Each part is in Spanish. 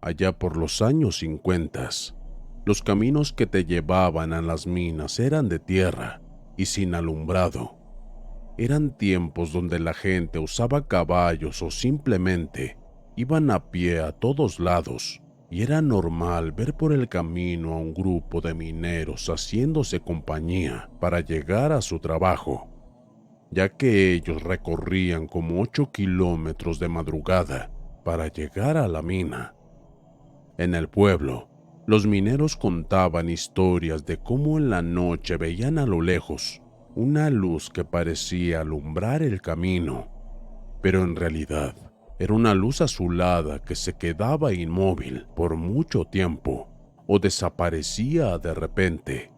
allá por los años 50, los caminos que te llevaban a las minas eran de tierra y sin alumbrado. Eran tiempos donde la gente usaba caballos o simplemente iban a pie a todos lados, y era normal ver por el camino a un grupo de mineros haciéndose compañía para llegar a su trabajo, ya que ellos recorrían como 8 kilómetros de madrugada para llegar a la mina. En el pueblo, los mineros contaban historias de cómo en la noche veían a lo lejos una luz que parecía alumbrar el camino, pero en realidad era una luz azulada que se quedaba inmóvil por mucho tiempo o desaparecía de repente.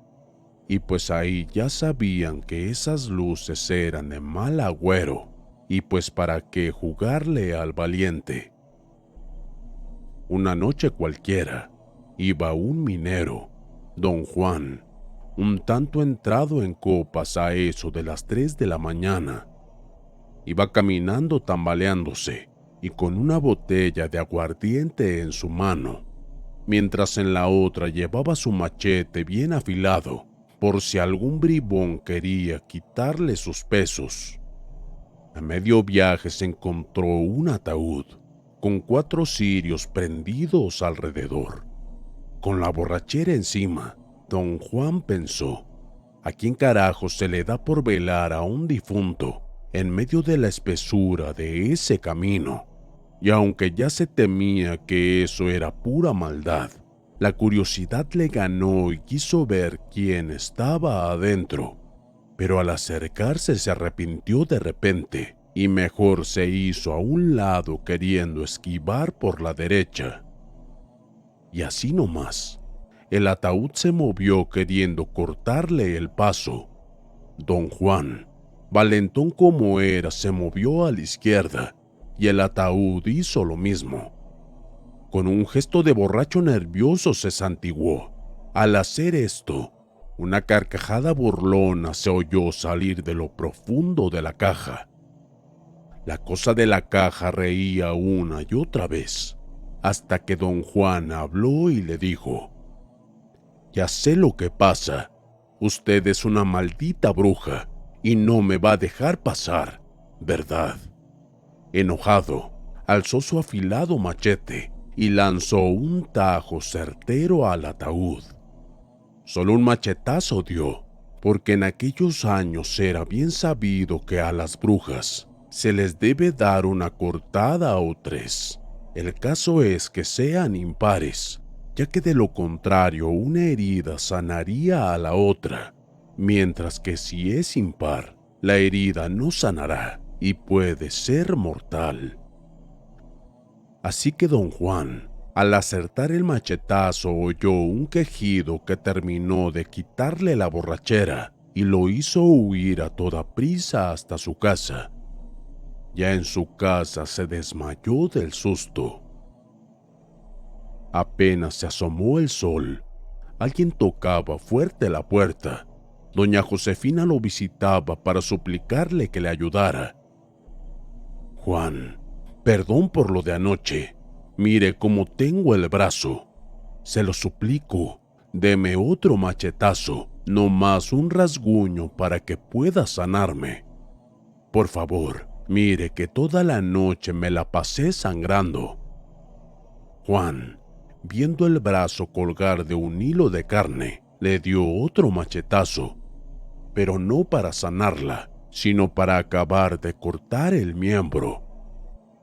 Y pues ahí ya sabían que esas luces eran de mal agüero, y pues para qué jugarle al valiente. Una noche cualquiera, iba un minero, don Juan, un tanto entrado en copas a eso de las 3 de la mañana. Iba caminando tambaleándose y con una botella de aguardiente en su mano, mientras en la otra llevaba su machete bien afilado por si algún bribón quería quitarle sus pesos. A medio viaje se encontró un ataúd con 4 cirios prendidos alrededor. Con la borrachera encima, don Juan pensó: ¿a quién carajo se le da por velar a un difunto en medio de la espesura de ese camino? Y aunque ya se temía que eso era pura maldad, la curiosidad le ganó y quiso ver quién estaba adentro. Pero al acercarse se arrepintió de repente y mejor se hizo a un lado queriendo esquivar por la derecha. Y así nomás, el ataúd se movió queriendo cortarle el paso. Don Juan, valentón como era, se movió a la izquierda y el ataúd hizo lo mismo. Con un gesto de borracho nervioso se santiguó. Al hacer esto, una carcajada burlona se oyó salir de lo profundo de la caja. La cosa de la caja reía una y otra vez, hasta que don Juan habló y le dijo: «Ya sé lo que pasa. Usted es una maldita bruja y no me va a dejar pasar, ¿verdad?». Enojado, alzó su afilado machete y lanzó un tajo certero al ataúd. Solo un machetazo dio, porque en aquellos años era bien sabido que a las brujas se les debe dar una cortada o 3. El caso es que sean impares, ya que de lo contrario una herida sanaría a la otra, mientras que si es impar, la herida no sanará y puede ser mortal. Así que don Juan, al acertar el machetazo, oyó un quejido que terminó de quitarle la borrachera y lo hizo huir a toda prisa hasta su casa. Ya en su casa se desmayó del susto. Apenas se asomó el sol, alguien tocaba fuerte la puerta. Doña Josefina lo visitaba para suplicarle que le ayudara. «Juan, perdón por lo de anoche. Mire cómo tengo el brazo. Se lo suplico, deme otro machetazo, no más un rasguño para que pueda sanarme. Por favor, mire que toda la noche me la pasé sangrando». Juan, viendo el brazo colgar de un hilo de carne, le dio otro machetazo, pero no para sanarla, sino para acabar de cortar el miembro.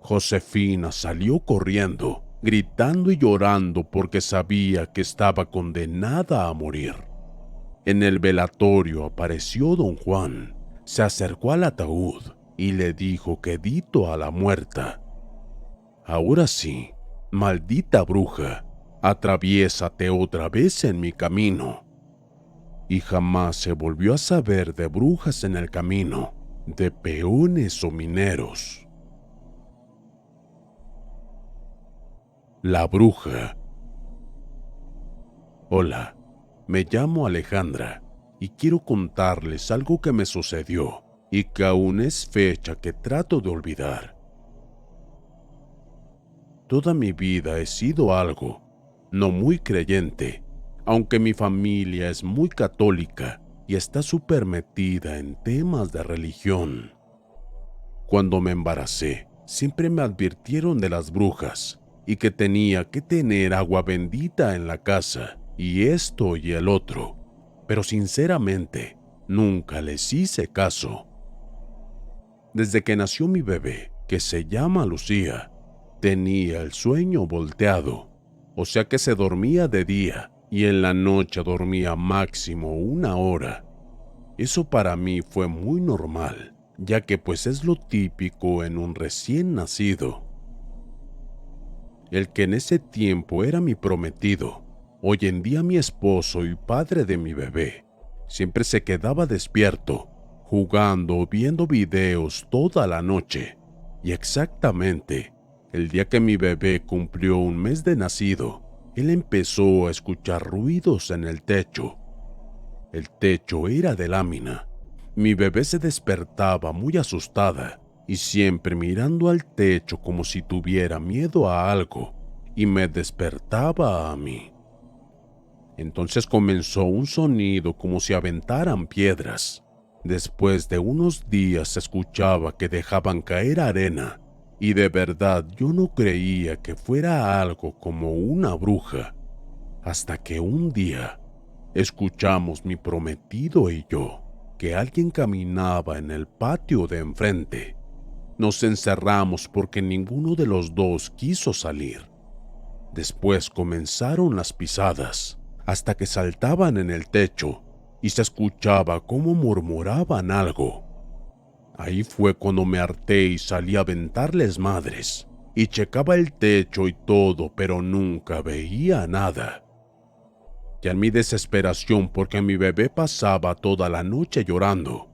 Josefina salió corriendo, gritando y llorando porque sabía que estaba condenada a morir. En el velatorio apareció don Juan, se acercó al ataúd y le dijo quedito a la muerta: «Ahora sí, maldita bruja, atraviésate otra vez en mi camino». Y jamás se volvió a saber de brujas en el camino, de peones o mineros. La bruja. Hola, me llamo Alejandra y quiero contarles algo que me sucedió y que aún es fecha que trato de olvidar. toda mi vida he sido algo no muy creyente, aunque mi familia es muy católica y está súper metida en temas de religión. Cuando me embaracé, siempre me advirtieron de las brujas y que tenía que tener agua bendita en la casa y esto y el otro, pero sinceramente nunca les hice caso. Desde que nació mi bebé, que se llama Lucía, tenía el sueño volteado, o sea que se dormía de día y en la noche dormía máximo 1 hora. Eso para mí fue muy normal, ya que pues es lo típico en un recién nacido. El que en ese tiempo era mi prometido, hoy en día mi esposo y padre de mi bebé, siempre se quedaba despierto, jugando o viendo videos toda la noche. Y exactamente, el día que mi bebé cumplió 1 mes de nacido, él empezó a escuchar ruidos en el techo. El techo era de lámina. Mi bebé se despertaba muy asustada y siempre mirando al techo como si tuviera miedo a algo, y me despertaba a mí. Entonces comenzó un sonido como si aventaran piedras. Después de unos días se escuchaba que dejaban caer arena, y de verdad yo no creía que fuera algo como una bruja, hasta que un día escuchamos mi prometido y yo que alguien caminaba en el patio de enfrente. Nos encerramos porque ninguno de los dos quiso salir. Después comenzaron las pisadas, hasta que saltaban en el techo y se escuchaba cómo murmuraban algo. Ahí fue cuando me harté y salí a aventarles madres, y checaba el techo y todo, pero nunca veía nada. Ya en mi desesperación porque mi bebé pasaba toda la noche llorando.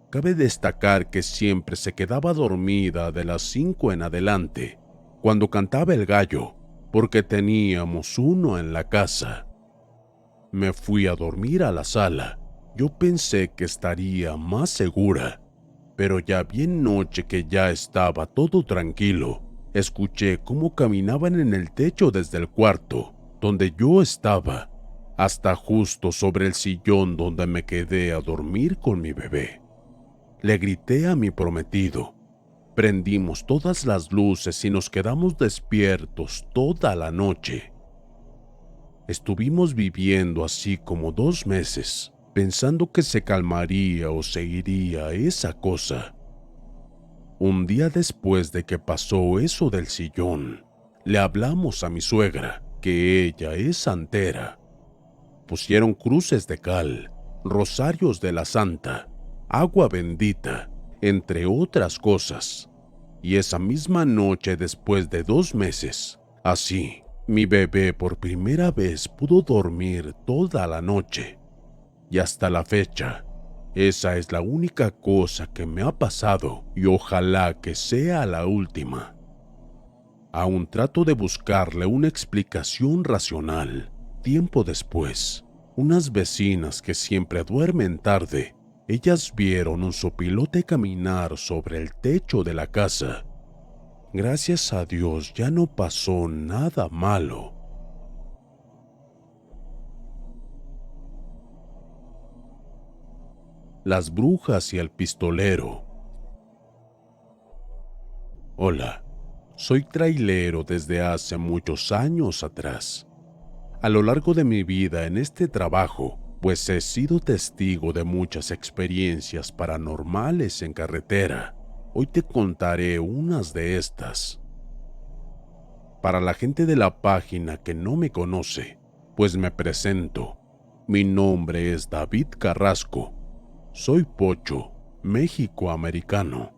Cabe destacar que siempre se quedaba dormida de las 5 en adelante, cuando cantaba el gallo, porque teníamos uno en la casa. Me fui a dormir a la sala. Yo pensé que estaría más segura, pero ya bien noche que ya estaba todo tranquilo, escuché cómo caminaban en el techo desde el cuarto, donde yo estaba, hasta justo sobre el sillón donde me quedé a dormir con mi bebé. Le grité a mi prometido. Prendimos todas las luces y nos quedamos despiertos toda la noche. Estuvimos viviendo así como 2 meses, pensando que se calmaría o se iría esa cosa. Un día después de que pasó eso del sillón, le hablamos a mi suegra, que ella es santera. Pusieron cruces de cal, rosarios de la santa, agua bendita, entre otras cosas. Y esa misma noche, después de 2 meses, así, mi bebé por primera vez pudo dormir toda la noche. Y hasta la fecha, esa es la única cosa que me ha pasado y ojalá que sea la última. Aún trato de buscarle una explicación racional. Tiempo después, unas vecinas que siempre duermen tarde, ellas vieron un sopilote caminar sobre el techo de la casa. Gracias a Dios ya no pasó nada malo. Las brujas y el pistolero. Hola, soy trailero desde hace muchos años atrás. A lo largo de mi vida en este trabajo, pues he sido testigo de muchas experiencias paranormales en carretera. Hoy te contaré unas de estas. Para la gente de la página que no me conoce, pues me presento. Mi nombre es David Carrasco. Soy pocho, méxico-americano.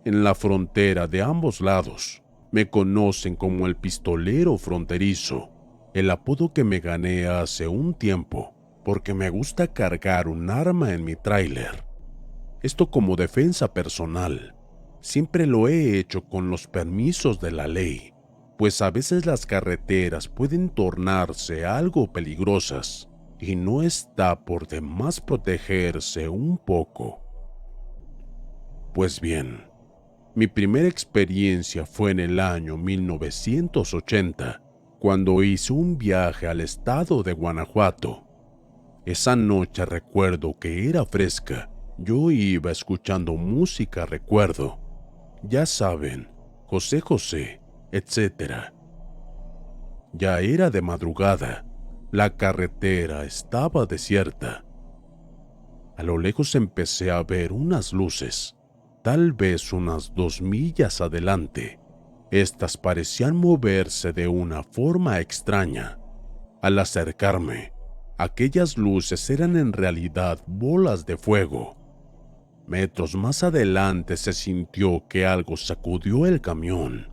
En la frontera de ambos lados, me conocen como el pistolero fronterizo, el apodo que me gané hace un tiempo, porque me gusta cargar un arma en mi tráiler. Esto como defensa personal. Siempre lo he hecho con los permisos de la ley, pues a veces las carreteras pueden tornarse algo peligrosas y no está por demás protegerse un poco. Pues bien, Mi primera experiencia fue en el año 1980, cuando hice un viaje al estado de Guanajuato. Esa noche recuerdo que era fresca. Yo iba escuchando música, recuerdo. Ya saben, José José, etc. Ya era de madrugada. La carretera estaba desierta. A lo lejos empecé a ver unas luces, tal vez unas 2 millas adelante. Estas parecían moverse de una forma extraña. Al acercarme, aquellas luces eran en realidad bolas de fuego. Metros más adelante se sintió que algo sacudió el camión.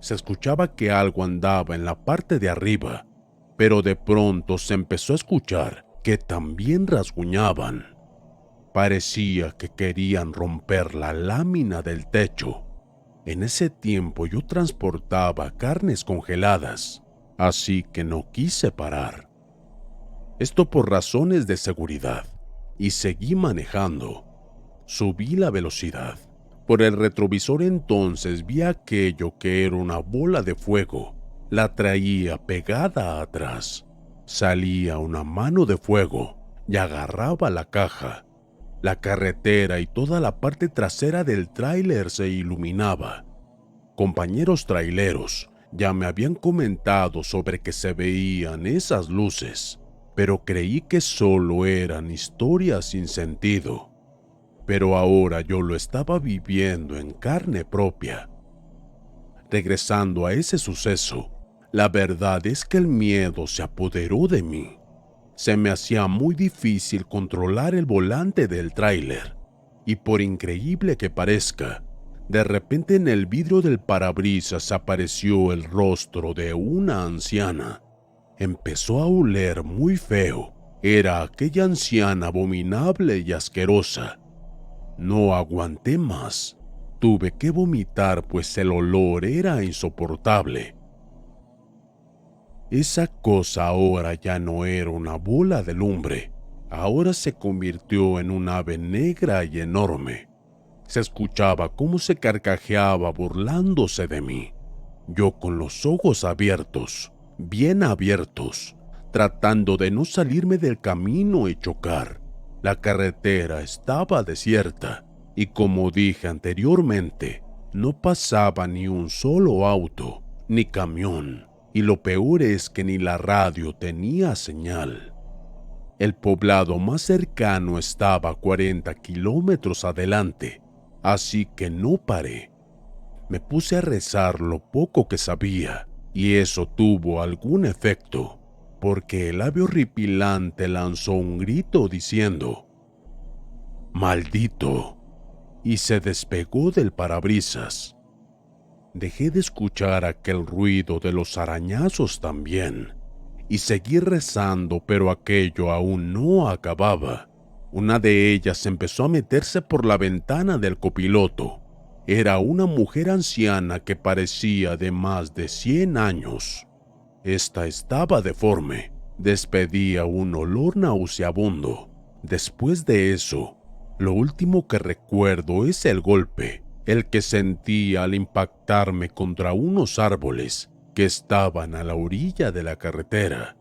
Se escuchaba que algo andaba en la parte de arriba, pero de pronto se empezó a escuchar que también rasguñaban. Parecía que querían romper la lámina del techo. En ese tiempo yo transportaba carnes congeladas, así que no quise parar. Esto por razones de seguridad, y seguí manejando. Subí la velocidad. Por el retrovisor entonces vi aquello que era una bola de fuego. La traía pegada atrás. Salía una mano de fuego y agarraba la caja. La carretera y toda la parte trasera del tráiler se iluminaba. Compañeros traileros ya me habían comentado sobre que se veían esas luces, pero creí que solo eran historias sin sentido. Pero ahora yo lo estaba viviendo en carne propia. Regresando a ese suceso, la verdad es que el miedo se apoderó de mí. Se me hacía muy difícil controlar el volante del tráiler, y por increíble que parezca, de repente en el vidrio del parabrisas apareció el rostro de una anciana. Empezó a oler muy feo. Era aquella anciana abominable y asquerosa. No aguanté más. Tuve que vomitar pues el olor era insoportable. Esa cosa ahora ya no era una bola de lumbre. Ahora se convirtió en un ave negra y enorme. Se escuchaba cómo se carcajeaba burlándose de mí. Yo con los ojos abiertos, bien abiertos, tratando de no salirme del camino y chocar. La carretera estaba desierta y, como dije anteriormente, no pasaba ni un solo auto, ni camión, y lo peor es que ni la radio tenía señal. El poblado más cercano estaba a 40 kilómetros adelante, así que no paré. Me puse a rezar lo poco que sabía, y eso tuvo algún efecto, porque el ave horripilante lanzó un grito diciendo «¡Maldito!» y se despegó del parabrisas. Dejé de escuchar aquel ruido de los arañazos también, y seguí rezando, pero aquello aún no acababa. Una de ellas empezó a meterse por la ventana del copiloto. Era una mujer anciana que parecía de más de 100 años. Esta estaba deforme, despedía un olor nauseabundo. Después de eso, lo último que recuerdo es el golpe, el que sentí al impactarme contra unos árboles que estaban a la orilla de la carretera.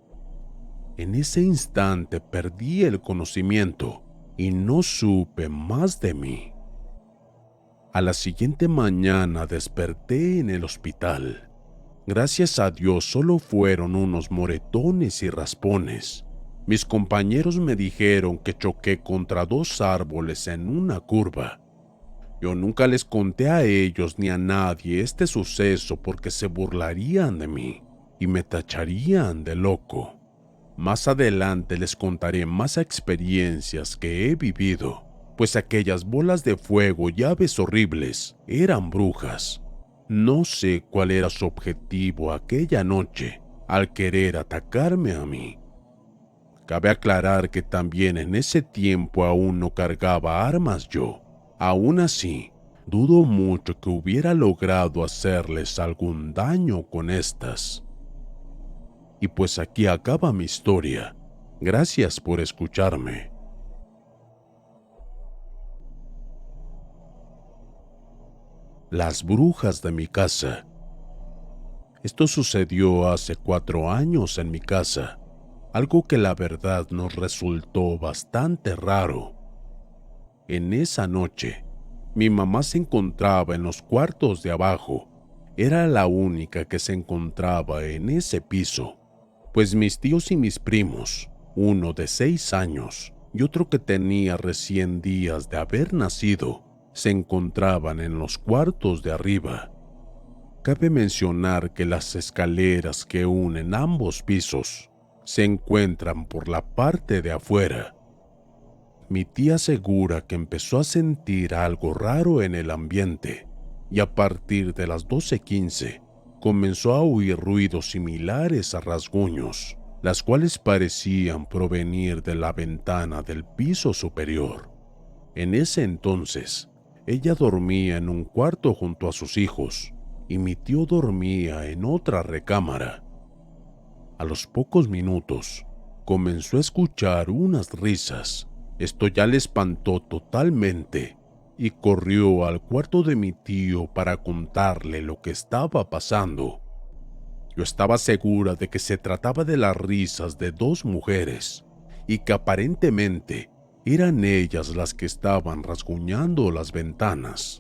En ese instante perdí el conocimiento y no supe más de mí. A la siguiente mañana desperté en el hospital. Gracias a Dios solo fueron unos moretones y raspones. Mis compañeros me dijeron que choqué contra 2 árboles en una curva. Yo nunca les conté a ellos ni a nadie este suceso porque se burlarían de mí y me tacharían de loco. Más adelante les contaré más experiencias que he vivido, pues aquellas bolas de fuego y aves horribles eran brujas. No sé cuál era su objetivo aquella noche al querer atacarme a mí. Cabe aclarar que también en ese tiempo aún no cargaba armas yo. Aún así, dudo mucho que hubiera logrado hacerles algún daño con estas. Y pues aquí acaba mi historia. Gracias por escucharme. las brujas de mi casa. Esto sucedió hace 4 años en mi casa, algo que la verdad nos resultó bastante raro. En esa noche, mi mamá se encontraba en los cuartos de abajo. Era la única que se encontraba en ese piso, pues mis tíos y mis primos, uno de 6 años y otro que tenía recién días de haber nacido, se encontraban en los cuartos de arriba. Cabe mencionar que las escaleras que unen ambos pisos se encuentran por la parte de afuera. Mi tía asegura que empezó a sentir algo raro en el ambiente y a partir de las 12:15 comenzó a oír ruidos similares a rasguños, las cuales parecían provenir de la ventana del piso superior. En ese entonces, ella dormía en un cuarto junto a sus hijos y mi tío dormía en otra recámara. A los pocos minutos, comenzó a escuchar unas risas. Esto ya le espantó totalmente y corrió al cuarto de mi tío para contarle lo que estaba pasando. Yo estaba segura de que se trataba de las risas de 2 mujeres y que aparentemente eran ellas las que estaban rasguñando las ventanas.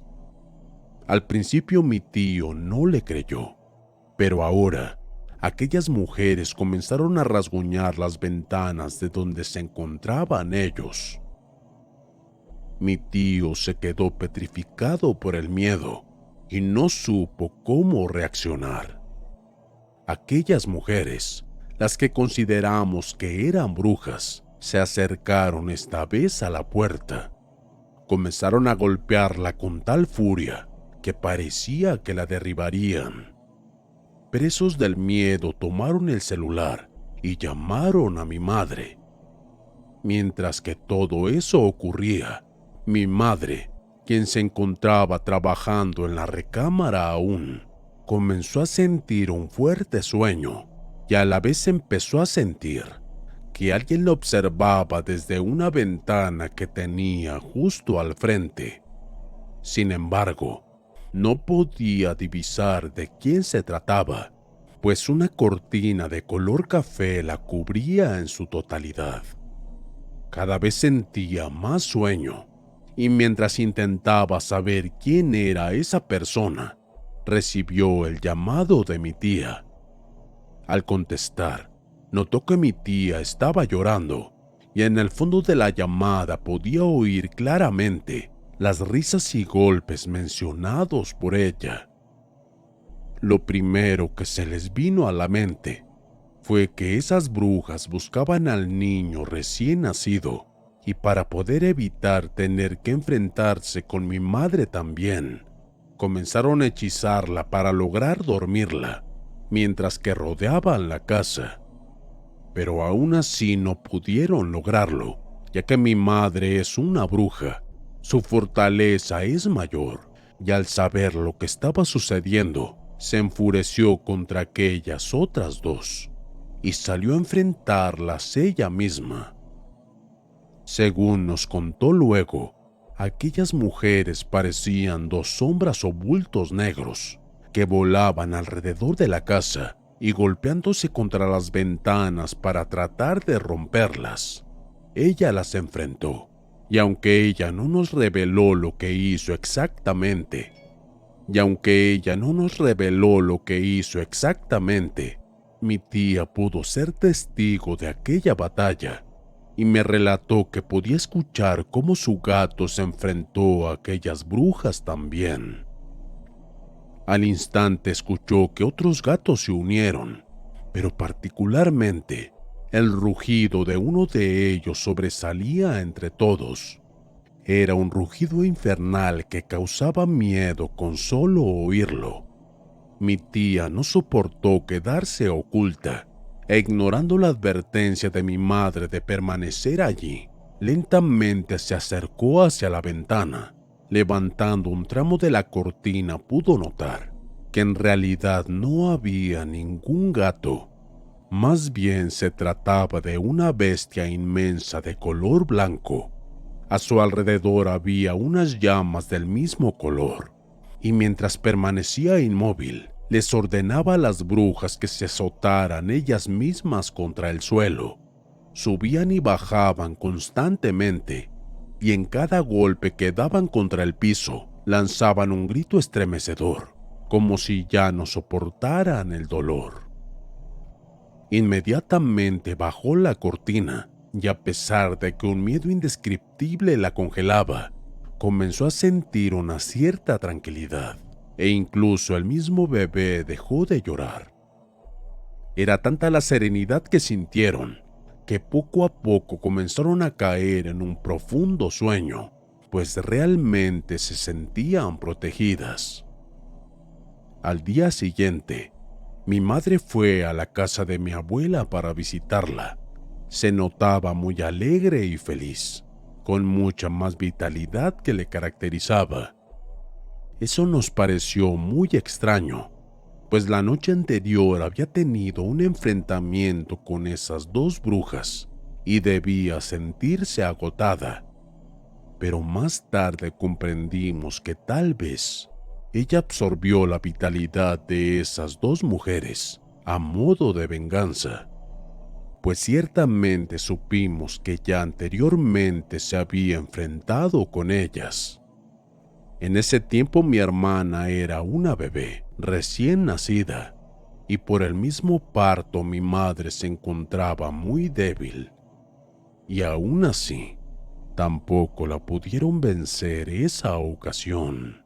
Al principio mi tío no le creyó, pero ahora aquellas mujeres comenzaron a rasguñar las ventanas de donde se encontraban ellos. Mi tío se quedó petrificado por el miedo y no supo cómo reaccionar. Aquellas mujeres, las que consideramos que eran brujas, se acercaron esta vez a la puerta. Comenzaron a golpearla con tal furia que parecía que la derribarían. Presos del miedo, tomaron el celular y llamaron a mi madre. Mientras que todo eso ocurría, mi madre, quien se encontraba trabajando en la recámara aún, comenzó a sentir un fuerte sueño y a la vez empezó a sentir que alguien la observaba desde una ventana que tenía justo al frente. Sin embargo, no podía divisar de quién se trataba, pues una cortina de color café la cubría en su totalidad. Cada vez sentía más sueño, y mientras intentaba saber quién era esa persona, recibió el llamado de mi tía. Al contestar, notó que mi tía estaba llorando, y en el fondo de la llamada podía oír claramente las risas y golpes mencionados por ella. Lo primero que se les vino a la mente fue que esas brujas buscaban al niño recién nacido y para poder evitar tener que enfrentarse con mi madre también, comenzaron a hechizarla para lograr dormirla mientras que rodeaban la casa. Pero aún así no pudieron lograrlo, ya que mi madre es una bruja. Su fortaleza es mayor, y al saber lo que estaba sucediendo, se enfureció contra aquellas otras 2 y salió a enfrentarlas ella misma. Según nos contó luego, aquellas mujeres parecían 2 sombras o bultos negros que volaban alrededor de la casa y golpeándose contra las ventanas para tratar de romperlas. Ella las enfrentó. Y aunque ella no nos reveló lo que hizo exactamente, mi tía pudo ser testigo de aquella batalla y me relató que podía escuchar cómo su gato se enfrentó a aquellas brujas también. Al instante escuchó que otros gatos se unieron, pero particularmente el rugido de uno de ellos sobresalía entre todos. Era un rugido infernal que causaba miedo con solo oírlo. Mi tía no soportó quedarse oculta, e ignorando la advertencia de mi madre de permanecer allí, lentamente se acercó hacia la ventana. Levantando un tramo de la cortina pudo notar que en realidad no había ningún gato. Más bien se trataba de una bestia inmensa de color blanco. A su alrededor había unas llamas del mismo color, y mientras permanecía inmóvil, les ordenaba a las brujas que se azotaran ellas mismas contra el suelo. Subían y bajaban constantemente, y en cada golpe que daban contra el piso, lanzaban un grito estremecedor, como si ya no soportaran el dolor. Inmediatamente bajó la cortina, y a pesar de que un miedo indescriptible la congelaba, comenzó a sentir una cierta tranquilidad, e incluso el mismo bebé dejó de llorar. Era tanta la serenidad que sintieron, que poco a poco comenzaron a caer en un profundo sueño, pues realmente se sentían protegidas. Al día siguiente, mi madre fue a la casa de mi abuela para visitarla. Se notaba muy alegre y feliz, con mucha más vitalidad que le caracterizaba. Eso nos pareció muy extraño, pues la noche anterior había tenido un enfrentamiento con esas dos brujas y debía sentirse agotada. Pero más tarde comprendimos que tal vez ella absorbió la vitalidad de esas dos mujeres a modo de venganza, pues ciertamente supimos que ya anteriormente se había enfrentado con ellas. En ese tiempo mi hermana era una bebé recién nacida, y por el mismo parto mi madre se encontraba muy débil, y aún así tampoco la pudieron vencer esa ocasión.